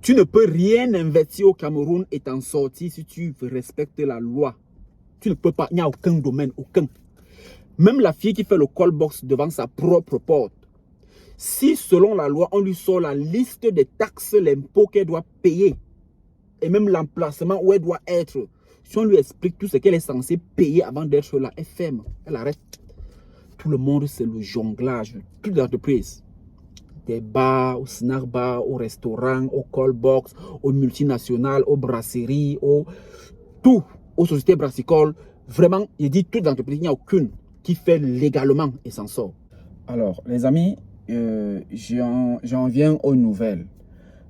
Tu ne peux rien investir au Cameroun et t'en sortir si tu respectes la loi. Tu ne peux pas, il n'y a aucun domaine, aucun. Même la fille qui fait le call box devant sa propre porte. Si selon la loi, on lui sort la liste des taxes, l'impôt qu'elle doit payer, et même l'emplacement où elle doit être, si on lui explique tout ce qu'elle est censée payer avant d'être là, elle ferme, elle arrête. Tout le monde, c'est le jonglage, toute l'entreprise. Des bars, au snack bar, au restaurant, au call box, aux multinationales, aux brasseries, tout, aux sociétés brassicoles. Vraiment, il dit toute l'entreprise, il n'y a aucune qui fait légalement et s'en sort. Alors, les amis, j'en viens aux nouvelles.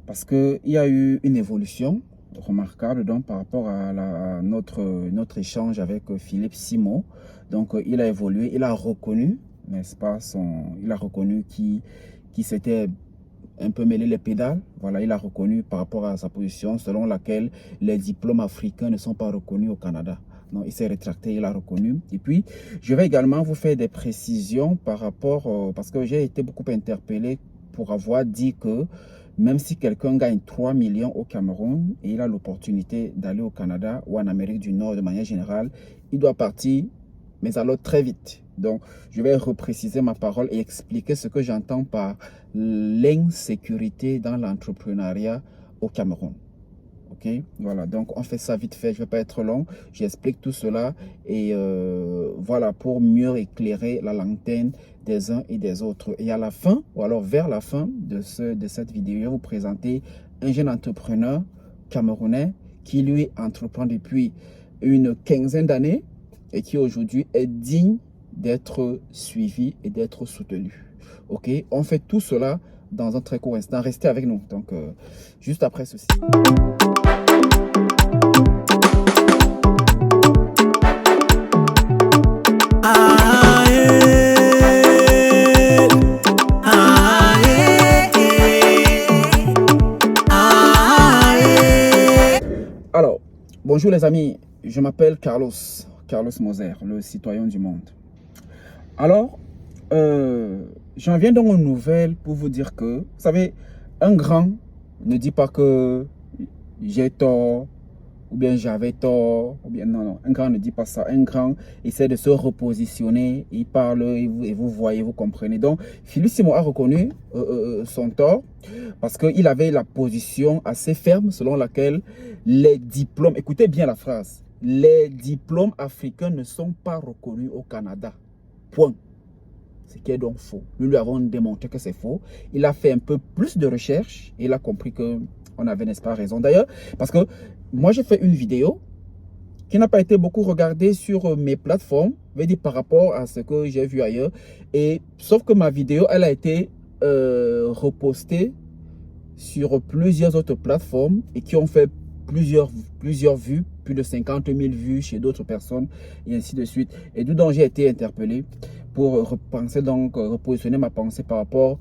Parce qu'il y a eu une évolution remarquable donc, par rapport à notre échange avec Philippe Simon. Donc, il a évolué, il a reconnu, n'est-ce pas, il a reconnu qui s'était un peu mêlé les pédales. Voilà, il a reconnu par rapport à sa position selon laquelle les diplômes africains ne sont pas reconnus au Canada. Non, il s'est rétracté, il a reconnu. Et puis, je vais également vous faire des précisions par rapport, parce que j'ai été beaucoup interpellé pour avoir dit que même si quelqu'un gagne 3 millions au Cameroun et il a l'opportunité d'aller au Canada ou en Amérique du Nord de manière générale, il doit partir, mais alors très vite. Donc, je vais repréciser ma parole et expliquer ce que j'entends par l'insécurité dans l'entrepreneuriat au Cameroun. Ok, voilà, donc on fait ça vite fait, je ne vais pas être long, j'explique tout cela et voilà, pour mieux éclairer la lanterne des uns et des autres. Et à la fin, ou alors vers la fin de cette vidéo, je vais vous présenter un jeune entrepreneur camerounais qui lui entreprend depuis une quinzaine d'années et qui aujourd'hui est digne d'être suivi et d'être soutenu. Ok, on fait tout cela dans un très court instant. Restez avec nous, donc juste après ceci. Alors, bonjour les amis, je m'appelle Carlos Moser, le citoyen du monde. Alors, j'en viens donc aux nouvelles pour vous dire que, vous savez, un grand ne dit pas que j'ai tort, ou bien j'avais tort, ou bien non, un grand ne dit pas ça. Un grand essaie de se repositionner, il parle, et vous voyez, vous comprenez. Donc, Philippe Simon a reconnu son tort, parce qu'il avait la position assez ferme selon laquelle les diplômes, écoutez bien la phrase, les diplômes africains ne sont pas reconnus au Canada. Point. Ce qui est donc faux. Nous lui avons démontré que c'est faux. Il a fait un peu plus de recherche et il a compris qu'on avait, n'est-ce pas, raison. D'ailleurs, parce que moi, j'ai fait une vidéo qui n'a pas été beaucoup regardée sur mes plateformes, je veux dire par rapport à ce que j'ai vu ailleurs. Et sauf que ma vidéo, elle a été repostée sur plusieurs autres plateformes et qui ont fait plusieurs vues, plus de 50 000 vues chez d'autres personnes et ainsi de suite. Et d'où donc j'ai été interpellé pour repenser, donc repositionner ma pensée par rapport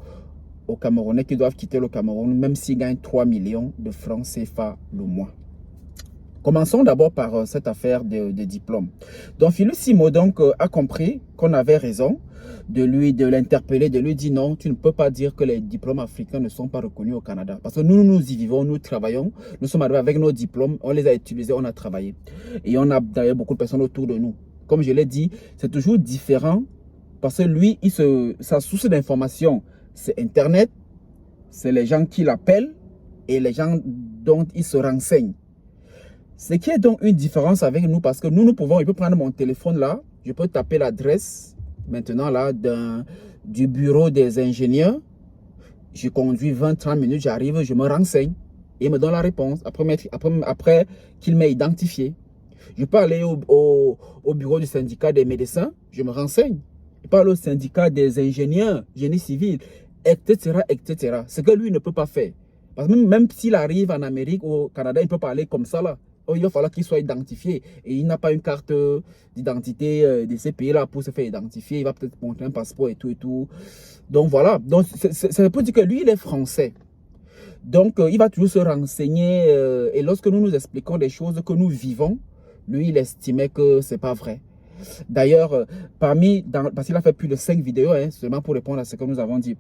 aux Camerounais qui doivent quitter le Cameroun, même s'ils gagnent 3 millions de francs CFA le mois. Commençons d'abord par cette affaire de diplôme. Donc Philippe Simon donc, a compris qu'on avait raison de l'interpeller, de lui dire non, tu ne peux pas dire que les diplômes africains ne sont pas reconnus au Canada. Parce que nous y vivons, nous travaillons, nous sommes arrivés avec nos diplômes, on les a utilisés, on a travaillé. Et on a d'ailleurs beaucoup de personnes autour de nous. Comme je l'ai dit, c'est toujours différent parce que lui, sa source d'information, c'est Internet, c'est les gens qui l'appellent et les gens dont il se renseigne. Ce qui est donc une différence avec nous parce que nous pouvons, je peux prendre mon téléphone là, je peux taper l'adresse maintenant là du bureau des ingénieurs. Je conduis 20-30 minutes, j'arrive, je me renseigne et il me donne la réponse après qu'il m'ait identifié. Je peux aller au bureau du syndicat des médecins, je me renseigne. Je parle au syndicat des ingénieurs, génie civil, etc., etc. Ce que lui ne peut pas faire. Parce que même s'il arrive en Amérique ou au Canada, il peut parler comme ça là. Il va falloir qu'il soit identifié. Et il n'a pas une carte d'identité de ces pays-là pour se faire identifier. Il va peut-être montrer un passeport et tout et tout. Donc voilà. Donc c'est pour dire que lui, il est français. Donc il va toujours se renseigner. Et lorsque nous nous expliquons des choses que nous vivons, lui, il estimait que ce n'est pas vrai. D'ailleurs, parce qu'il a fait plus de 5 vidéos, seulement pour répondre à ce que nous avons dit.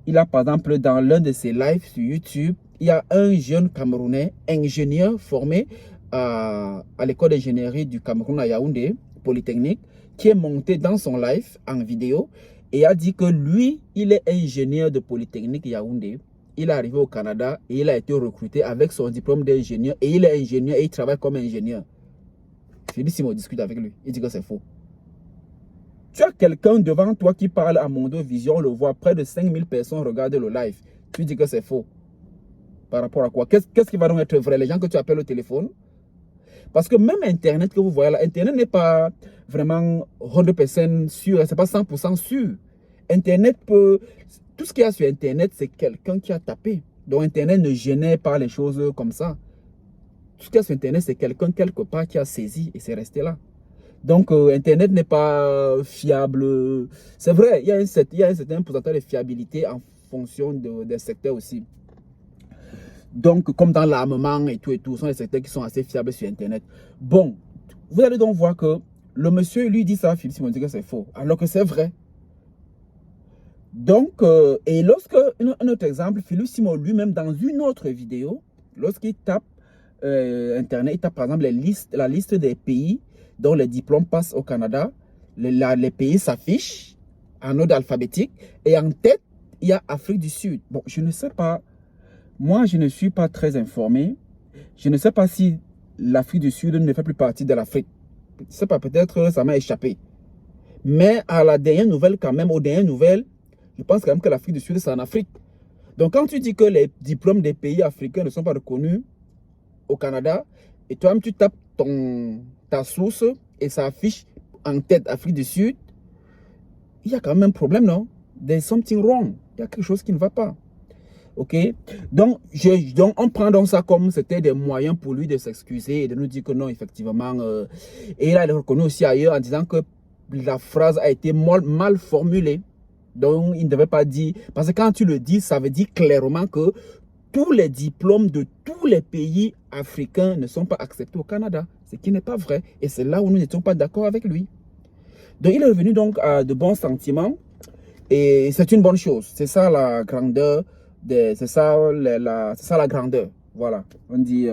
Il a par exemple, dans l'un de ses lives sur YouTube, il y a un jeune Camerounais, ingénieur formé à l'école d'ingénierie du Cameroun à Yaoundé, Polytechnique, qui est monté dans son live en vidéo et a dit que lui, il est ingénieur de Polytechnique Yaoundé. Il est arrivé au Canada et il a été recruté avec son diplôme d'ingénieur et il est ingénieur et il travaille comme ingénieur. Philippe Simon discute avec lui, il dit que c'est faux. Tu as quelqu'un devant toi qui parle à Mondo Vision, on le voit, près de 5000 personnes regardent le live. Tu dis que c'est faux. Par rapport à quoi? Qu'est-ce qui va donc être vrai? Les gens que tu appelles au téléphone? Parce que même Internet que vous voyez là, Internet n'est pas vraiment 100% sûr, c'est pas 100% sûr. Internet peut... Tout ce qu'il y a sur Internet, c'est quelqu'un qui a tapé. Donc Internet ne gênait pas les choses comme ça. Tout ce qu'il y a sur Internet, c'est quelqu'un quelque part qui a saisi et c'est resté là. Donc Internet n'est pas fiable. C'est vrai, il y a un certain pourcentage de fiabilité en fonction des secteurs aussi. Donc, comme dans l'armement et tout, ce sont des secteurs qui sont assez fiables sur Internet. Bon, vous allez donc voir que le monsieur lui dit ça, Philippe Simon dit que c'est faux, alors que c'est vrai. Donc, et lorsque, un autre exemple, Philippe Simon lui-même dans une autre vidéo, lorsqu'il tape Internet, il tape par exemple la liste des pays dont les diplômes passent au Canada, les pays s'affichent en ordre alphabétique et en tête, il y a Afrique du Sud. Bon, je ne sais pas. Moi, je ne suis pas très informé. Je ne sais pas si l'Afrique du Sud ne fait plus partie de l'Afrique. Je ne sais pas, peut-être ça m'a échappé. Mais à la dernière nouvelle, quand même, aux dernières nouvelles, je pense quand même que l'Afrique du Sud, c'est en Afrique. Donc, quand tu dis que les diplômes des pays africains ne sont pas reconnus au Canada, et toi-même, tu tapes ta source et ça affiche en tête Afrique du Sud, il y a quand même un problème, non? There's something wrong. Il y a quelque chose qui ne va pas. Ok, donc on prend donc ça comme c'était des moyens pour lui de s'excuser et de nous dire que non, effectivement. Et il a reconnu aussi ailleurs en disant que la phrase a été mal formulée. Donc il ne devait pas dire, parce que quand tu le dis, ça veut dire clairement que tous les diplômes de tous les pays africains ne sont pas acceptés au Canada, ce qui n'est pas vrai. Et c'est là où nous n'étions pas d'accord avec lui. Donc il est revenu donc à de bons sentiments et c'est une bonne chose. C'est ça la grandeur. C'est ça la grandeur. Voilà. On dit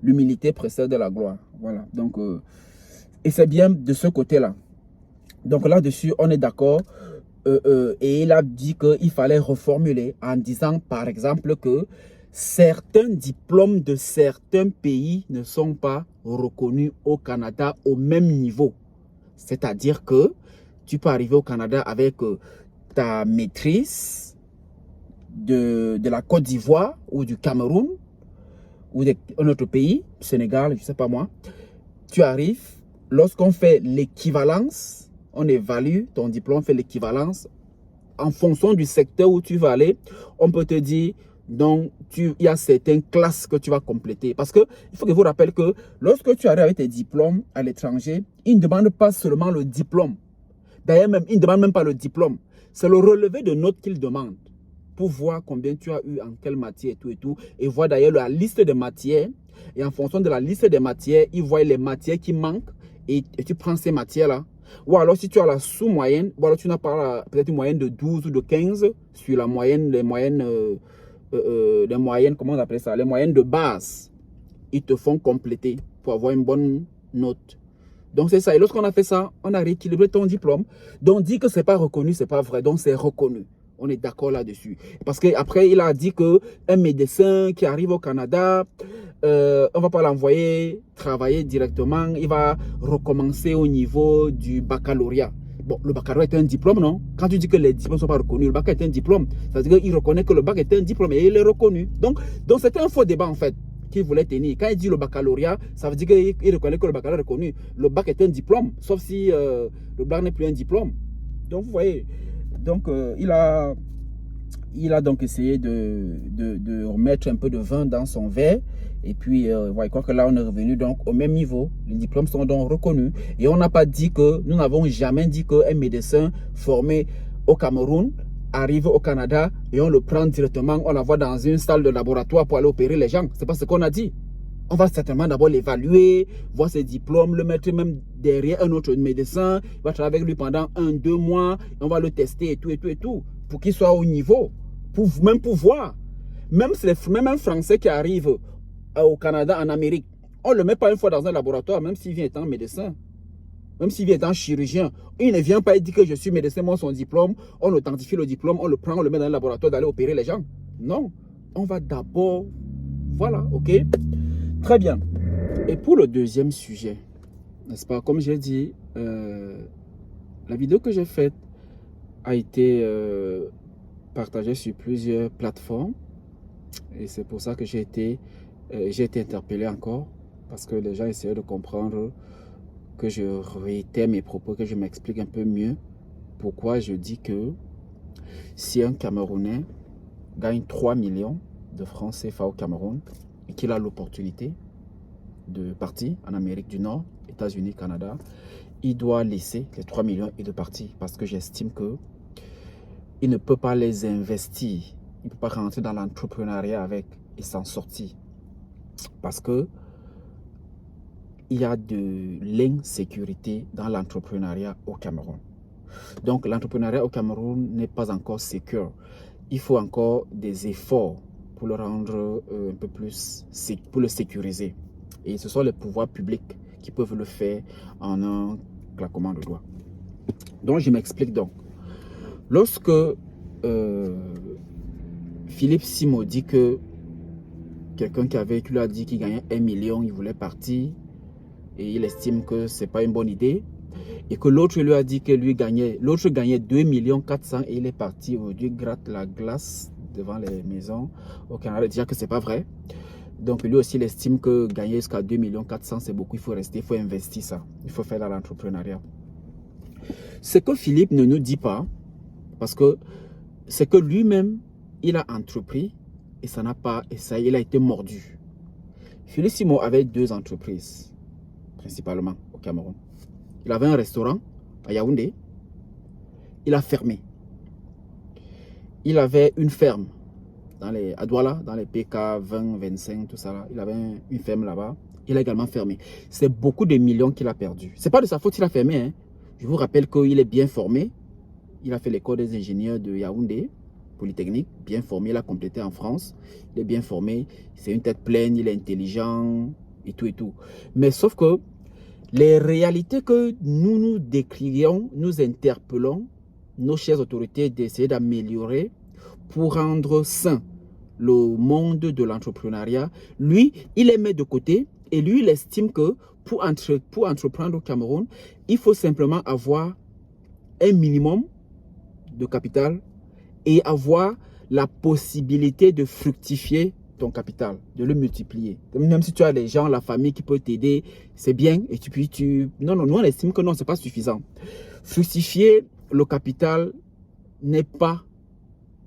l'humilité précède la gloire. Voilà. Donc, et c'est bien de ce côté-là. Donc là-dessus, on est d'accord. Et il a dit qu'il fallait reformuler en disant, par exemple, que certains diplômes de certains pays ne sont pas reconnus au Canada au même niveau. C'est-à-dire que tu peux arriver au Canada avec ta maîtrise de la Côte d'Ivoire ou du Cameroun ou d'un autre pays, Sénégal, je ne sais pas moi. Tu arrives, lorsqu'on fait l'équivalence, on évalue ton diplôme, on fait l'équivalence en fonction du secteur où tu vas aller, on peut te dire, donc, il y a certaines classes que tu vas compléter. Parce que il faut que vous rappelez que lorsque tu arrives avec tes diplômes à l'étranger, ils ne demandent pas seulement le diplôme. D'ailleurs, même, ils ne demandent même pas le diplôme. C'est le relevé de notes qu'ils demandent pour voir combien tu as eu en quelle matière et tout. Et voir d'ailleurs la liste des matières. Et en fonction de la liste des matières, ils voient les matières qui manquent et tu prends ces matières-là. Ou alors si tu as la sous-moyenne, ou alors tu n'as pas peut-être une moyenne de 12 ou de 15 sur la moyenne, les moyennes, comment on appelle ça, les moyennes de base. Ils te font compléter pour avoir une bonne note. Donc c'est ça. Et lorsqu'on a fait ça, on a rééquilibré ton diplôme. Donc dit que c'est pas reconnu, c'est pas vrai. Donc c'est reconnu. On est d'accord là-dessus. Parce qu'après, il a dit qu'un médecin qui arrive au Canada, on ne va pas l'envoyer travailler directement. Il va recommencer au niveau du baccalauréat. Bon, le baccalauréat est un diplôme, non? Quand tu dis que les diplômes ne sont pas reconnus, le bac est un diplôme. Ça veut dire qu'il reconnaît que le bac est un diplôme et il est reconnu. Donc c'était un faux débat en fait qu'il voulait tenir. Quand il dit le baccalauréat, ça veut dire qu'il reconnaît que le baccalauréat est reconnu. Le bac est un diplôme, sauf si le bac n'est plus un diplôme. Donc vous voyez... Donc, il a donc essayé de remettre un peu de vin dans son verre. Et puis, voilà, je crois que là, on est revenu donc au même niveau. Les diplômes sont donc reconnus. Et on n'a pas dit que, nous n'avons jamais dit qu'un médecin formé au Cameroun arrive au Canada et on le prend directement, on l'envoie dans une salle de laboratoire pour aller opérer les gens. C'est pas ce qu'on a dit. On va certainement d'abord l'évaluer, voir ses diplômes, le mettre même derrière un autre médecin. Il va travailler avec lui pendant 1-2 mois. On va le tester et tout, pour qu'il soit au niveau. Même pour voir. Même un Français qui arrive au Canada, en Amérique, on ne le met pas une fois dans un laboratoire, même s'il vient étant médecin, même s'il vient étant chirurgien. Il ne vient pas et dit que je suis médecin, moi son diplôme, on authentifie le diplôme, on le prend, on le met dans le laboratoire d'aller opérer les gens. Non, on va d'abord, voilà, ok? Très bien. Et pour le deuxième sujet, n'est-ce pas, comme j'ai dit, la vidéo que j'ai faite a été partagée sur plusieurs plateformes et c'est pour ça que j'ai été interpellé encore parce que les gens essayaient de comprendre que je réitère mes propos, que je m'explique un peu mieux pourquoi je dis que si un Camerounais gagne 3 millions de francs CFA au Cameroun et qu'il a l'opportunité de partir en Amérique du Nord, États-Unis, Canada, il doit laisser les 3 millions et de partir parce que j'estime que il ne peut pas les investir, il ne peut pas rentrer dans l'entrepreneuriat avec et s'en sortir parce que il y a de l'insécurité dans l'entrepreneuriat au Cameroun. Donc l'entrepreneuriat au Cameroun n'est pas encore sécure. Il faut encore des efforts pour le rendre un peu plus, pour le sécuriser. Et ce sont les pouvoirs publics qui peuvent le faire en un claquement de doigts. Donc je m'explique donc. Lorsque Philippe Simo dit que quelqu'un qui lui a dit qu'il gagnait 1 million, il voulait partir et il estime que ce n'est pas une bonne idée et que l'autre lui a dit que l'autre gagnait 2 400 000 et il est parti aujourd'hui gratte la glace devant les maisons au Canada, déjà que ce n'est pas vrai. Donc lui aussi il estime que gagner jusqu'à 2 400 000 c'est beaucoup, il faut rester, il faut investir ça, il faut faire dans l'entrepreneuriat. Ce que Philippe ne nous dit pas, parce que c'est que lui-même il a entrepris et ça n'a pas, et ça il a été mordu. Philippe Simo avait 2 entreprises principalement au Cameroun. Il avait un restaurant à Yaoundé, il a fermé. Il avait une ferme à Douala, dans les PK 20, 25, tout ça là. Il avait une ferme là-bas. Il a également fermé. C'est beaucoup de millions qu'il a perdu. C'est pas de sa faute qu'il a fermé. Hein. Je vous rappelle qu'il est bien formé. Il a fait l'école des ingénieurs de Yaoundé, Polytechnique, bien formé. Il a complété en France. Il est bien formé. C'est une tête pleine, il est intelligent et tout et tout. Mais sauf que les réalités que nous décrions, nous interpellons nos chères autorités d'essayer d'améliorer pour rendre sain le monde de l'entrepreneuriat. Lui, il les met de côté et lui, il estime que pour entreprendre au Cameroun, il faut simplement avoir un minimum de capital et avoir la possibilité de fructifier ton capital, de le multiplier. Même si tu as des gens, la famille qui peut t'aider, c'est bien. Et non, nous on estime que non, c'est pas suffisant. Fructifier le capital n'est pas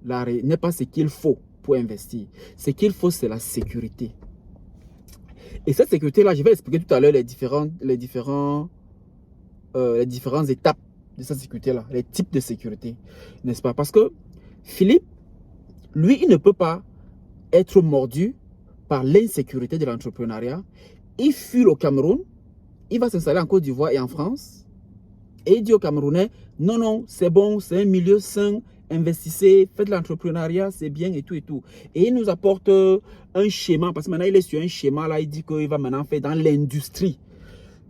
ce qu'il faut pour investir. Ce qu'il faut, c'est la sécurité. Et cette sécurité-là, je vais expliquer tout à l'heure les différentes étapes de cette sécurité-là, les types de sécurité, n'est-ce pas? Parce que Philippe, lui, il ne peut pas être mordu par l'insécurité de l'entrepreneuriat. Il fuit au Cameroun, il va s'installer en Côte d'Ivoire et en France, et il dit aux Camerounais, non, non, c'est bon, c'est un milieu sain, investissez, faites l'entrepreneuriat, c'est bien et tout et tout. Et il nous apporte un schéma, parce que maintenant il est sur un schéma, là, il dit qu'il va maintenant faire dans l'industrie.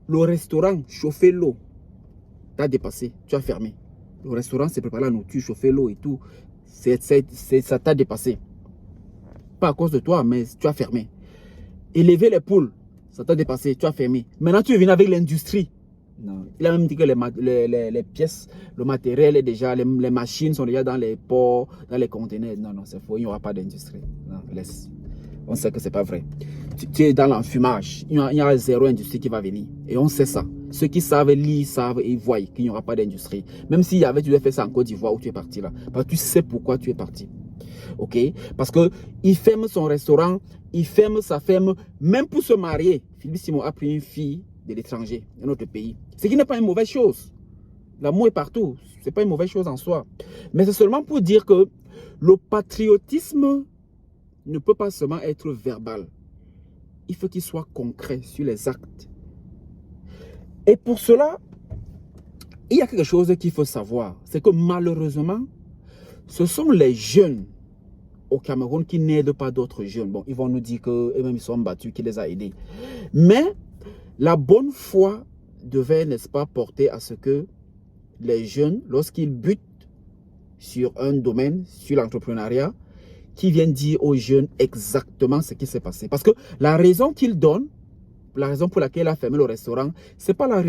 Le restaurant, chauffer l'eau, tu as dépassé, tu as fermé. Le restaurant, c'est préparer la nourriture, chauffer l'eau et tout, ça t'a dépassé. Pas à cause de toi, mais tu as fermé. Élever les poules, ça t'a dépassé, tu as fermé. Maintenant, tu es venu avec l'industrie. Non. Il a même dit que les pièces, le matériel est déjà, les machines sont déjà dans les ports, dans les conteneurs. Non, non, c'est faux, il n'y aura pas d'industrie. Non, laisse. On sait que ce n'est pas vrai. Tu es dans l'enfumage. Il y a zéro industrie qui va venir. Et on sait ça. Ceux qui savent lire, savent et voient qu'il n'y aura pas d'industrie. Même s'il y avait, tu devais faire ça en Côte d'Ivoire où tu es parti là. Parce que tu sais pourquoi tu es parti. Ok? Parce qu'il ferme son restaurant, il ferme sa ferme, même pour se marier. Philippe Simo a pris une fille de l'étranger, un autre pays. Ce qui n'est pas une mauvaise chose. L'amour est partout. Ce n'est pas une mauvaise chose en soi. Mais c'est seulement pour dire que le patriotisme ne peut pas seulement être verbal. Il faut qu'il soit concret sur les actes. Et pour cela, il y a quelque chose qu'il faut savoir. C'est que malheureusement, ce sont les jeunes au Cameroun qui n'aident pas d'autres jeunes. Bon, ils vont nous dire qu'eux-mêmes ils sont battus, qui les a aidés. Mais la bonne foi devait, n'est-ce pas, porter à ce que les jeunes, lorsqu'ils butent sur un domaine, sur l'entrepreneuriat, qui viennent dire aux jeunes exactement ce qui s'est passé. Parce que la raison qu'ils donnent, la raison pour laquelle il a fermé le restaurant, c'est pas la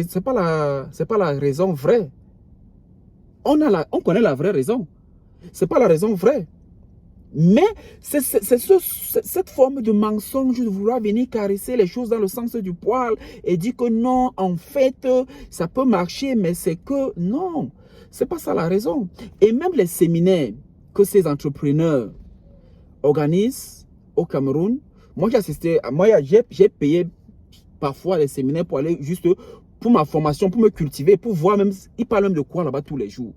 raison vraie. On connaît la vraie raison. C'est pas la raison vraie. Mais c'est cette forme de mensonge de vouloir venir caresser les choses dans le sens du poil et dire que non, en fait, ça peut marcher, mais c'est que non, c'est pas ça la raison. Et même les séminaires que ces entrepreneurs organisent au Cameroun, moi j'ai assisté, j'ai payé parfois les séminaires pour aller juste pour ma formation, pour me cultiver, pour voir même, ils parlent même de quoi là-bas tous les jours.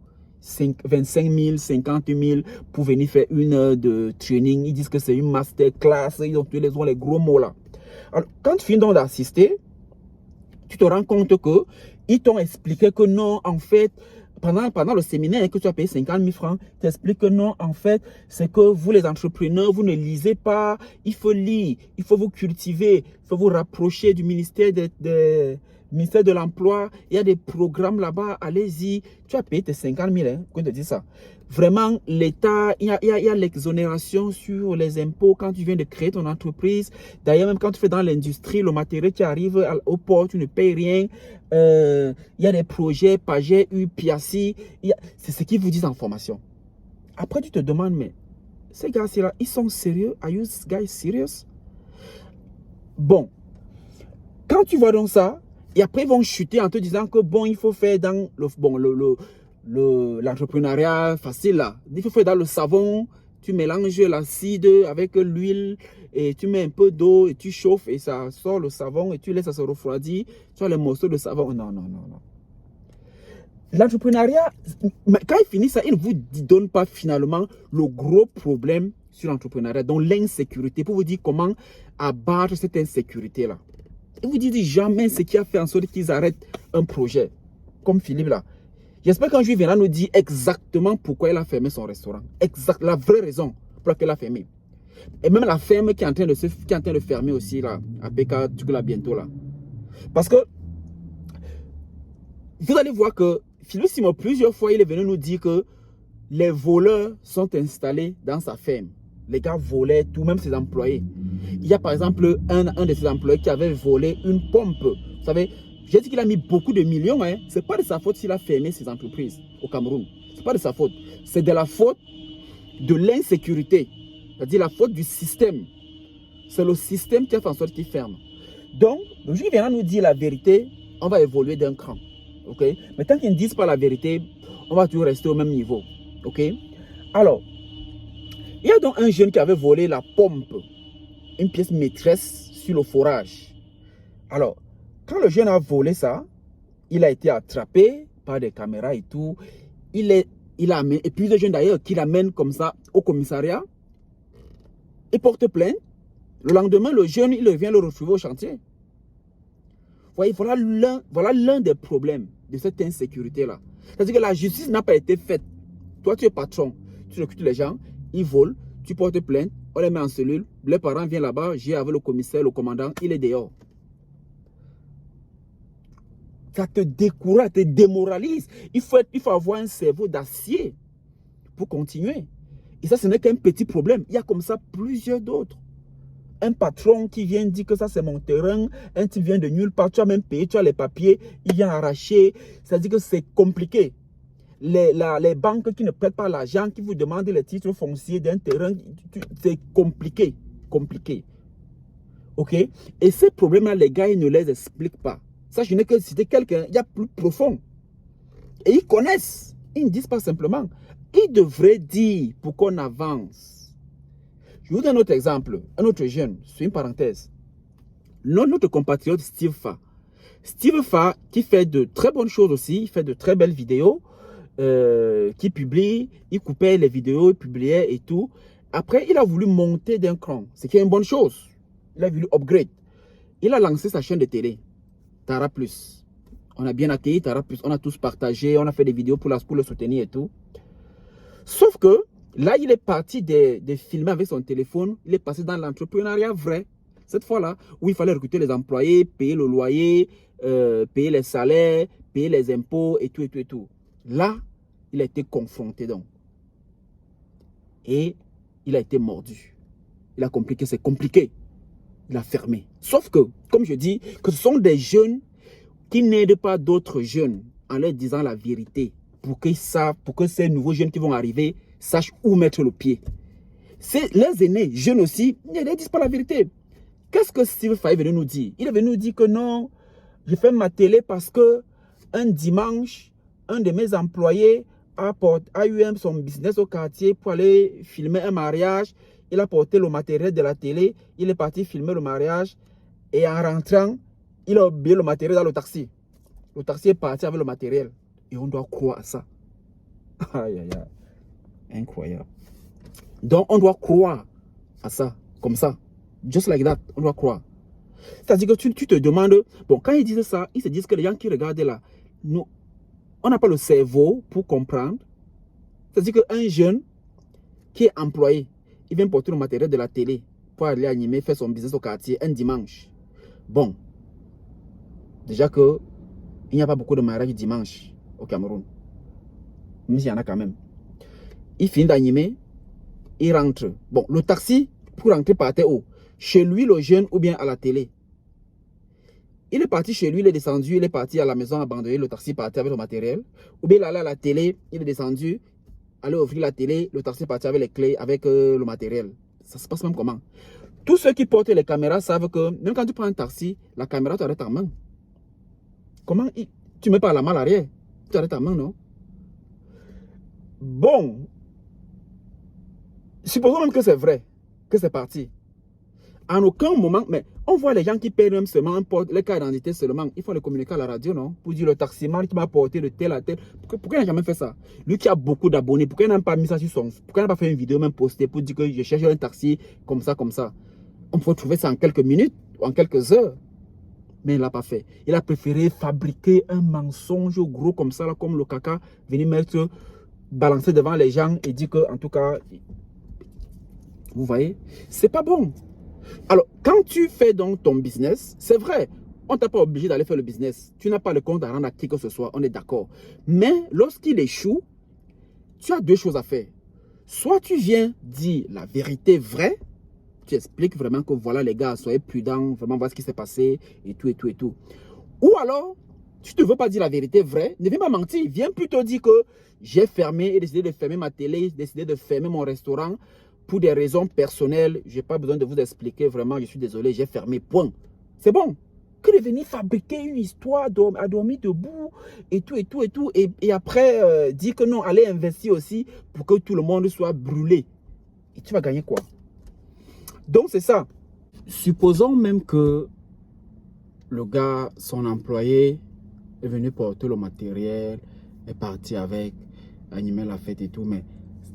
25 000, 50 000 pour venir faire une heure de training. Ils disent que c'est une masterclass. Ils ont les gros mots là. Alors, quand tu finis donc d'assister, tu te rends compte qu'ils t'ont expliqué que non, en fait, pendant le séminaire que tu as payé 50 000 francs, tu expliques que non, en fait, c'est que vous les entrepreneurs, vous ne lisez pas. Il faut lire, il faut vous cultiver, il faut vous rapprocher du ministère ministère de l'Emploi. Il y a des programmes là-bas, allez-y. Tu as payé tes 50 000, hein, quand tu dis ça. Vraiment, l'État, il y a l'exonération sur les impôts quand tu viens de créer ton entreprise. D'ailleurs, même quand tu fais dans l'industrie, le matériel qui arrive au port, tu ne payes rien. Il y a des projets, Paget, Piassi. C'est ce qu'ils vous disent en formation. Après, tu te demandes, mais ces gars-là, ils sont sérieux? Are you guys serious? Bon, quand tu vois donc ça, et après ils vont chuter en te disant que bon, il faut faire dans l'entrepreneuriat facile là. Il faut faire dans le savon, tu mélanges l'acide avec l'huile et tu mets un peu d'eau et tu chauffes et ça sort le savon et tu laisses ça se refroidir. Tu as les morceaux de savon. Non, non, non, non. L'entrepreneuriat, quand il finit ça, il ne vous donne pas finalement le gros problème sur l'entrepreneuriat, donc l'insécurité, pour vous dire comment abattre cette insécurité là. Il vous dit jamais ce qui a fait en sorte qu'ils arrêtent un projet. Comme Philippe là. J'espère qu'un jour il viendra nous dire exactement pourquoi il a fermé son restaurant. Exact, la vraie raison pour laquelle il a fermé. Et même la ferme qui est en train de fermer aussi là, à PK, là, bientôt là. Parce que vous allez voir que Philippe Simon, plusieurs fois, il est venu nous dire que les voleurs sont installés dans sa ferme. Les gars volaient tout, même ses employés. Il y a par exemple un de ses employés qui avait volé une pompe. Vous savez, j'ai dit qu'il a mis beaucoup de millions. Hein. Ce n'est pas de sa faute s'il a fermé ses entreprises au Cameroun. Ce n'est pas de sa faute. C'est de la faute de l'insécurité. C'est-à-dire la faute du système. C'est le système qui a fait en sorte qu'il ferme. Donc, le jour où il viendra nous dire la vérité, on va évoluer d'un cran. Okay? Mais tant qu'ils ne disent pas la vérité, on va toujours rester au même niveau. Okay? Alors, il y a donc un jeune qui avait volé la pompe, une pièce maîtresse sur le forage. Alors, quand le jeune a volé ça, il a été attrapé par des caméras et tout. Et puis le jeune d'ailleurs qui l'amène comme ça au commissariat, il porte plainte. Le lendemain, le jeune, il vient le retrouver au chantier. Vous voyez, voilà l'un des problèmes de cette insécurité-là. C'est-à-dire que la justice n'a pas été faite. Toi, tu es patron, tu recrutes les gens, ils volent, tu portes plainte, on les met en cellule, les parents viennent là-bas, j'ai avec le commissaire, le commandant, il est dehors. Ça te décourage, te démoralise. Il faut avoir un cerveau d'acier pour continuer. Et ça, ce n'est qu'un petit problème. Il y a comme ça plusieurs d'autres. Un patron qui vient dire que ça c'est mon terrain, un type vient de nulle part, tu as même payé, tu as les papiers, il vient arracher. C'est-à-dire que c'est compliqué. Les banques qui ne prêtent pas l'argent, qui vous demandent les titres fonciers d'un terrain, c'est compliqué. Compliqué. Ok? Et ces problèmes-là, les gars, ils ne les expliquent pas. Ça, je n'ai que citer quelqu'un, il y a plus profond. Et ils connaissent. Ils ne disent pas simplement. Ils devraient dire pour qu'on avance. Je vous donne un autre exemple, un autre jeune, c'est une parenthèse. Notre compatriote Steve Fa. Steve Fa, qui fait de très bonnes choses aussi, il fait de très belles vidéos, qui publie, il coupait les vidéos, il publiait et tout. Après, il a voulu monter d'un cran, ce qui est une bonne chose. Il a voulu upgrade. Il a lancé sa chaîne de télé, Tara Plus. On a bien accueilli Tara Plus, on a tous partagé, on a fait des vidéos pour le soutenir et tout. Sauf que, Là, il est parti de filmer avec son téléphone. Il est passé dans l'entrepreneuriat vrai. Cette fois-là, où il fallait recruter les employés, payer le loyer, payer les salaires, payer les impôts et tout, et tout, et tout. Là, il a été confronté donc. Et il a été mordu. Il a compris que c'est compliqué. Il a fermé. Sauf que, comme je dis, que ce sont des jeunes qui n'aident pas d'autres jeunes en leur disant la vérité pour qu'ils savent, pour que ces nouveaux jeunes qui vont arriver sachent où mettre le pied. Les aînés, jeunes aussi, ils ne disent pas la vérité. Qu'est-ce que Steve Faye est venu nous dire? Il est venu nous dire que non, je fais ma télé parce que un dimanche, un de mes employés a eu son business au quartier pour aller filmer un mariage. Il a porté le matériel de la télé, il est parti filmer le mariage et en rentrant, il a oublié le matériel dans le taxi. Le taxi est parti avec le matériel et on doit croire à ça. Aïe, aïe, aïe. Incroyable. Donc on doit croire à ça, comme ça. Just like that, on doit croire. C'est-à-dire que tu te demandes, bon, quand ils disent ça, ils se disent que les gens qui regardent là, nous, on n'a pas le cerveau pour comprendre. C'est-à-dire qu'un jeune qui est employé, il vient porter le matériel de la télé pour aller animer, faire son business au quartier un dimanche. Bon, déjà que il n'y a pas beaucoup de mariages dimanche au Cameroun. Même s'il y en a quand même. Il finit d'animer, il rentre. Bon, le taxi, pour rentrer, partait où? Chez lui, le jeune, ou bien à la télé. Il est parti chez lui, il est descendu, il est parti à la maison abandonné, le taxi partait avec le matériel. Ou bien il allait à la télé, il est descendu, allait ouvrir la télé, le taxi partait avec les clés, avec le matériel. Ça se passe même comment? Tous ceux qui portent les caméras savent que même quand tu prends un taxi, la caméra, tu arrêtes en main. Comment? Tu ne mets pas la main à l'arrière, tu arrêtes en main, non? Bon, supposons même que c'est vrai, que c'est parti. En aucun moment, mais on voit les gens qui payent même seulement, les cas d'identité seulement. Il faut les communiquer à la radio, non? Pour dire le taximan qui m'a porté de tel à tel. Pourquoi il n'a jamais fait ça? Lui qui a beaucoup d'abonnés, pourquoi il n'a pas mis ça sur son... Pourquoi il n'a pas fait une vidéo même postée pour dire que je cherche un taxi comme ça, comme ça? On peut trouver ça en quelques minutes ou en quelques heures. Mais il ne l'a pas fait. Il a préféré fabriquer un mensonge gros comme ça, là, comme le caca, venir mettre, balancer devant les gens et dire que, en tout cas, vous voyez, c'est pas bon. Alors, quand tu fais donc ton business, c'est vrai, on ne t'a pas obligé d'aller faire le business. Tu n'as pas le compte à rendre à qui que ce soit, on est d'accord. Mais lorsqu'il échoue, tu as deux choses à faire. Soit tu viens dire la vérité vraie, tu expliques vraiment que voilà les gars, soyez prudents, vraiment voilà ce qui s'est passé et tout et tout et tout. Ou alors, tu ne veux pas dire la vérité vraie, ne viens pas mentir, viens plutôt dire que j'ai fermé et décidé de fermer ma télé, décidé de fermer mon restaurant pour des raisons personnelles. Je n'ai pas besoin de vous expliquer vraiment, je suis désolé, j'ai fermé, point. C'est bon. Que de venir fabriquer une histoire à dormir debout et tout et tout et tout. Et après, dire que non, allez investir aussi pour que tout le monde soit brûlé. Et tu vas gagner quoi? Donc c'est ça. Supposons même que le gars, son employé, est venu porter le matériel, est parti avec, animer la fête et tout, mais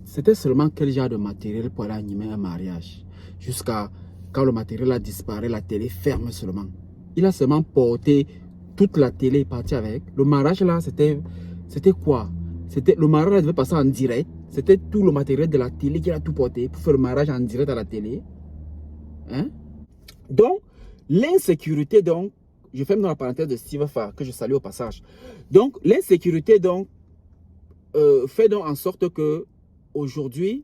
c'était seulement quel genre de matériel pour aller animer un mariage? Jusqu'à quand le matériel a disparu, la télé ferme seulement. Il a seulement porté toute la télé, parti avec. Le mariage là, c'était quoi? Le mariage devait passer en direct. C'était tout le matériel de la télé qu'il a tout porté pour faire le mariage en direct à la télé. Hein? Donc, l'insécurité, donc, je ferme dans la parenthèse de Steve Faye, que je salue au passage. Donc, l'insécurité, donc, fait donc en sorte que aujourd'hui,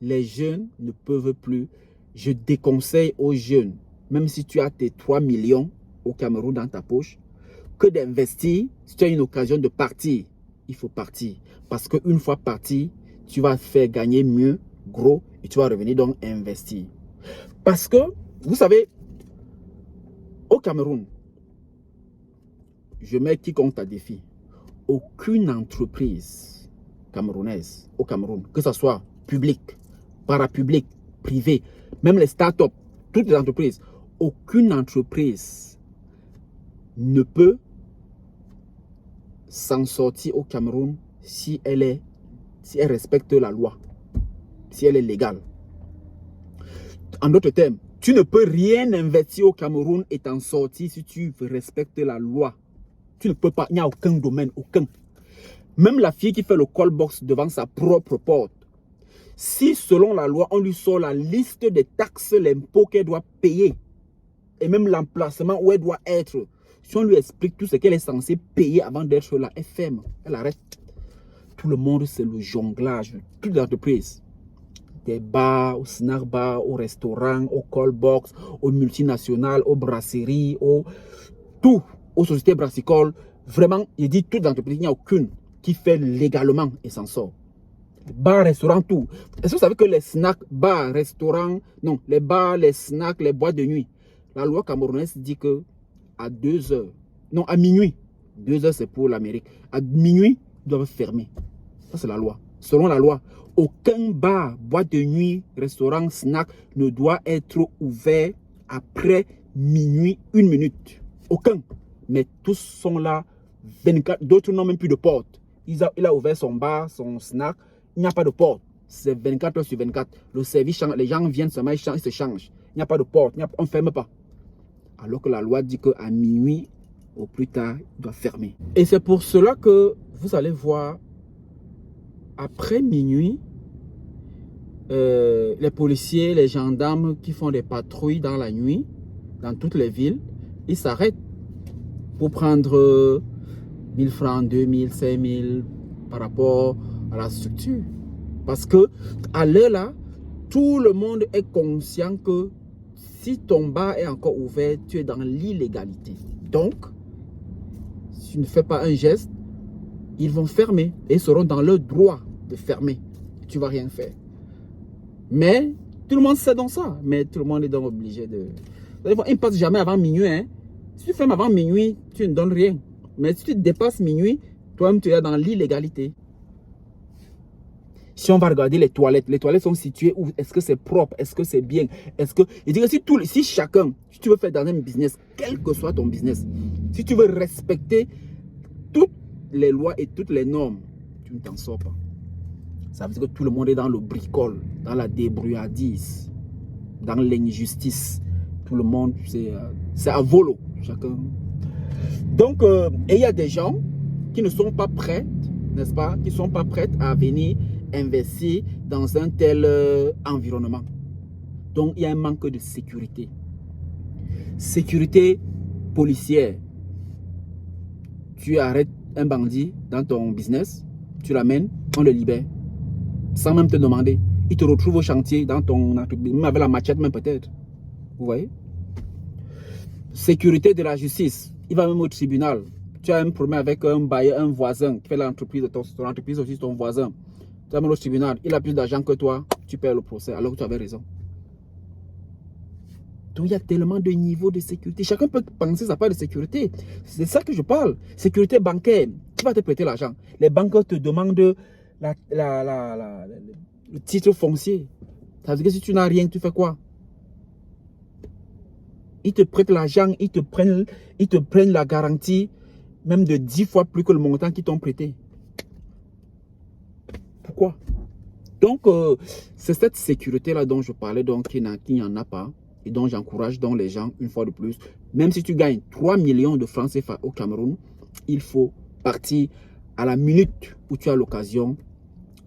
les jeunes ne peuvent plus. Je déconseille aux jeunes, même si tu as tes 3 millions au Cameroun dans ta poche, que d'investir. Si tu as une occasion de partir, il faut partir. Parce qu'une fois parti, tu vas faire gagner mieux, gros, et tu vas revenir donc investir. Parce que, vous savez, au Cameroun, je mets quiconque à défi. Aucune entreprise camerounaise au Cameroun, que ce soit public, parapublic, privé, même les startups, toutes les entreprises, aucune entreprise ne peut s'en sortir au Cameroun si elle respecte la loi, si elle est légale. En d'autres termes, tu ne peux rien investir au Cameroun et t'en sortir si tu respectes la loi. Tu ne peux pas, il n'y a aucun domaine, aucun. Même la fille qui fait le call box devant sa propre porte, Si selon la loi, on lui sort la liste des taxes, l'impôt qu'elle doit payer, et même l'emplacement où elle doit être, si on lui explique tout ce qu'elle est censée payer avant d'être là, elle ferme, elle arrête. Tout le monde, c'est le jonglage, toute l'entreprise. Des bars, aux snack bars, aux restaurants, aux call box, aux multinationales, aux brasseries, tout, aux sociétés brassicoles. Vraiment, il dit toute l'entreprise, il n'y a aucune qui fait légalement et s'en sort. Bars, restaurants, tout. Est-ce que vous savez que les snacks, bars, restaurants, non, les bars, les snacks, les boîtes de nuit, la loi camerounaise dit que à 2 heures, non, à minuit, 2 heures c'est pour l'Amérique, à minuit, ils doivent fermer. Ça, c'est la loi. Selon la loi, aucun bar, boîte de nuit, restaurant, snack ne doit être ouvert après minuit, 1 minute. Aucun. Mais tous sont là 24. D'autres n'ont même plus de porte. Il a ouvert son bar, son snack. Il n'y a pas de porte. C'est 24 heures sur 24. Le service change. Les gens viennent seulement, ils se changent. Il n'y a pas de porte. On ne ferme pas. Alors que la loi dit qu'à minuit, au plus tard, il doit fermer. Et c'est pour cela que vous allez voir, après minuit, les policiers, les gendarmes qui font des patrouilles dans la nuit, dans toutes les villes, ils s'arrêtent pour prendre 1000 francs, 2000, 5000 par rapport à la structure. Parce que à l'heure là, tout le monde est conscient que si ton bar est encore ouvert, tu es dans l'illégalité. Donc, si tu ne fais pas un geste, ils vont fermer et seront dans leur droit de fermer. Tu ne vas rien faire. Mais tout le monde sait donc ça. Mais tout le monde est donc obligé de... Ils ne passent jamais avant minuit. Hein. Si tu fermes avant minuit, tu ne donnes rien. Mais si tu dépasses minuit, toi-même tu es dans l'illégalité. Si on va regarder les toilettes sont situées où? Est-ce que c'est propre? Est-ce que c'est bien? Est-ce que... Je dis que si chacun, si tu veux faire dans un business, quel que soit ton business, si tu veux respecter toutes les lois et toutes les normes, tu ne t'en sors pas. Ça veut dire que tout le monde est dans le bricole, dans la débrouillardise, dans l'injustice. Tout le monde, c'est à volo, chacun. Donc, et il y a des gens qui ne sont pas prêts, n'est-ce pas, qui ne sont pas prêts à venir investir dans un tel environnement. Donc, il y a un manque de sécurité. Sécurité policière. Tu arrêtes un bandit dans ton business, tu l'amènes, on le libère. Sans même te demander. Il te retrouve au chantier dans ton entreprise, même avec la machette même peut-être. Vous voyez? Sécurité de la justice. Il va même au tribunal. Tu as un problème avec un bailleur, un voisin qui fait l'entreprise, ton entreprise aussi, ton voisin. Tu vas au tribunal. Il a plus d'argent que toi. Tu perds le procès alors que tu avais raison. Donc il y a tellement de niveaux de sécurité. Chacun peut penser sa part de sécurité. C'est ça que je parle. Sécurité bancaire. Qui va te prêter l'argent? Les banques te demandent le titre foncier. Ça veut dire que si tu n'as rien, tu fais quoi? Ils te prêtent l'argent, ils te prennent la garantie, même de 10 fois plus que le montant qu'ils t'ont prêté. Pourquoi? Donc, c'est cette sécurité-là dont je parlais, donc qu'il n'y en a pas, et dont j'encourage donc les gens, une fois de plus, même si tu gagnes 3 millions de francs CFA au Cameroun, il faut partir à la minute où tu as l'occasion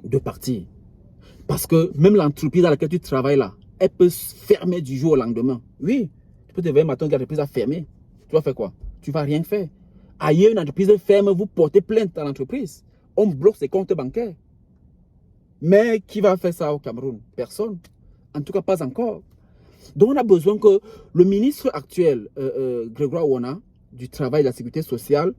de partir. Parce que même l'entreprise dans laquelle tu travailles là, elle peut fermer du jour au lendemain. Oui, tu peux te réveiller matin, l'entreprise a fermé. Tu vas faire quoi? Tu vas rien faire. Ailleurs, une entreprise ferme, vous portez plainte à l'entreprise. On bloque ses comptes bancaires. Mais qui va faire ça au Cameroun? Personne. En tout cas, pas encore. Donc, on a besoin que le ministre actuel, Grégoire Ouana, du Travail et de la Sécurité sociale,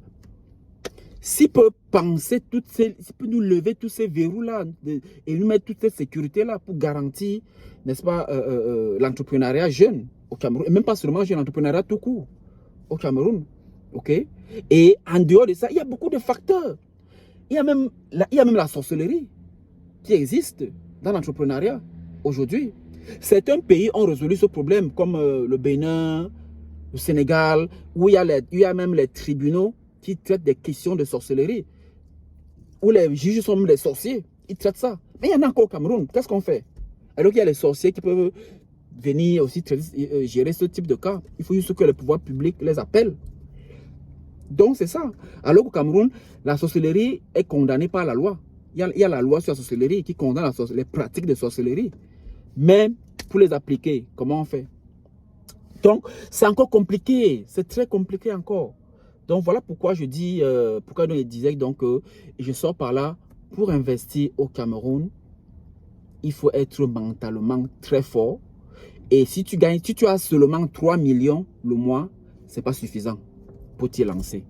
s'il peut penser s'il peut nous lever tous ces verrous-là et nous mettre toute cette sécurité-là pour garantir, n'est-ce pas, l'entrepreneuriat jeune au Cameroun, et même pas seulement jeune, l'entrepreneuriat tout court au Cameroun, ok? Et en dehors de ça, il y a beaucoup de facteurs. Il y a même la sorcellerie qui existe dans l'entrepreneuriat aujourd'hui. Certains pays ont résolu ce problème, comme le Bénin, le Sénégal, où il y a même les tribunaux qui traitent des questions de sorcellerie, où les juges sont même des sorciers, ils traitent ça. Mais il y en a encore au Cameroun, qu'est-ce qu'on fait? Alors qu'il y a les sorciers qui peuvent venir aussi gérer ce type de cas. Il faut juste que le pouvoir public les appelle. Donc c'est ça. Alors qu'au Cameroun, la sorcellerie est condamnée par la loi. Il y a la loi sur la sorcellerie qui condamne les pratiques de sorcellerie. Mais pour les appliquer, comment on fait? Donc, c'est encore compliqué. C'est très compliqué encore. Donc, voilà pourquoi je dis, pourquoi je disais donc, je sors par là pour investir au Cameroun. Il faut être mentalement très fort. Et si tu as seulement 3 millions le mois, ce n'est pas suffisant pour t'y lancer.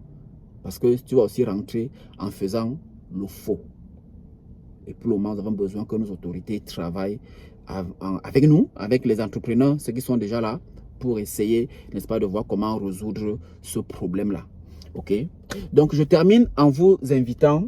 Parce que tu vas aussi rentrer en faisant le faux. Et pour le moment, nous avons besoin que nos autorités travaillent avec nous, avec les entrepreneurs, ceux qui sont déjà là, pour essayer, n'est-ce pas, de voir comment résoudre ce problème-là. OK? Donc, je termine en vous invitant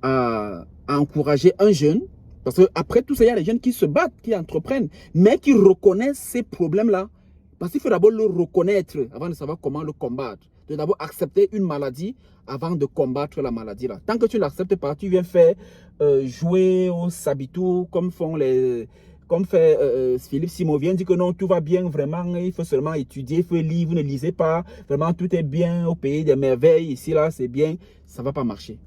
à encourager un jeune. Parce qu'après tout ça, il y a des jeunes qui se battent, qui entreprennent, mais qui reconnaissent ces problèmes-là. Parce qu'il faut d'abord le reconnaître avant de savoir comment le combattre. Tu dois d'abord accepter une maladie avant de combattre la maladie-là. Tant que tu ne l'acceptes pas, tu viens faire jouer au sabitou comme fait Philippe Simovian, dit que non, tout va bien vraiment, il faut seulement étudier, il faut lire, vous ne lisez pas, vraiment tout est bien au pays des merveilles, ici, là, c'est bien, ça ne va pas marcher.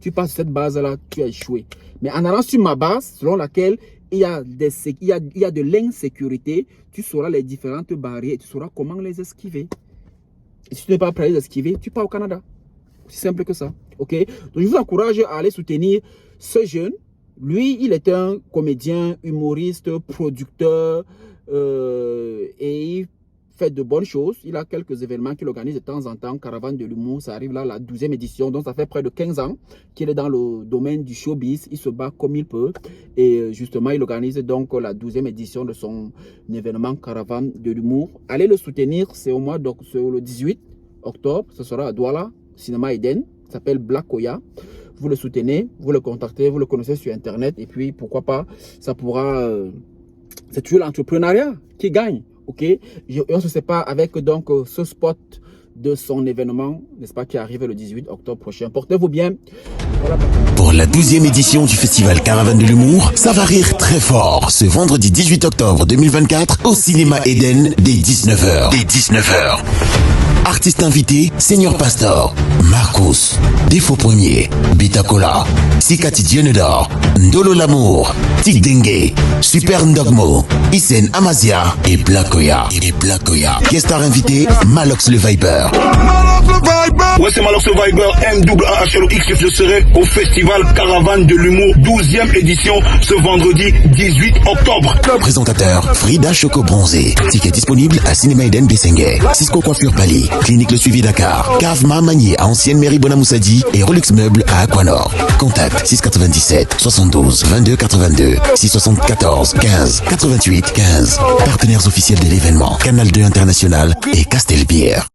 Tu passes sur cette base-là, tu as échoué. Mais en allant sur ma base, selon laquelle il y a de l'insécurité, tu sauras les différentes barrières, tu sauras comment les esquiver. Et si tu n'es pas prêt à les esquiver, tu pars au Canada. C'est simple que ça. OK? Donc, je vous encourage à aller soutenir ce jeune. Lui, il est un comédien, humoriste, producteur et il fait de bonnes choses. Il a quelques événements qu'il organise de temps en temps. Caravane de l'humour, ça arrive là, la 12e édition. Donc, ça fait près de 15 ans qu'il est dans le domaine du showbiz. Il se bat comme il peut. Et justement, il organise donc la 12e édition de son événement Caravane de l'humour. Allez le soutenir. C'est au mois le 18 octobre. Ce sera à Douala, Cinéma Eden. Ça s'appelle Black Oya. Vous le soutenez, vous le contactez, vous le connaissez sur Internet. Et puis, pourquoi pas, ça pourra... c'est toujours l'entrepreneuriat qui gagne. OK? Et on se sépare avec donc ce spot de son événement, n'est-ce pas, qui arrive le 18 octobre prochain. Portez-vous bien. Voilà. Pour la 12e édition du festival Caravane de l'humour, ça va rire très fort ce vendredi 18 octobre 2024 au Cinéma Eden dès 19h. Artistes invités, Senior Pastor, Marcus, Défaut Premier, Bitacola, Sikati Dionedor, Ndolo Lamour, Tic Dengue, Super Ndogmo, Isen Amazia et Blakoya. Guest star invité, Malox le Viber. Ouais, c'est Malox le Viber, MAAHLOX. Je serai au festival Caravane de l'humour, 12e édition, ce vendredi 18 octobre. Présentateur, Frida Choco Bronzé. Ticket disponible à Cinéma Eden Bessengue, Cisco Coiffure Pali, Clinique Le Suivi Dakar, Cave Mamanier à Ancienne Mairie Bonamoussadi et Relux Meubles à Aquanor. Contact 697 72 22 82 674 15 88 15. Partenaires officiels de l'événement, Canal 2 International et Castelbière.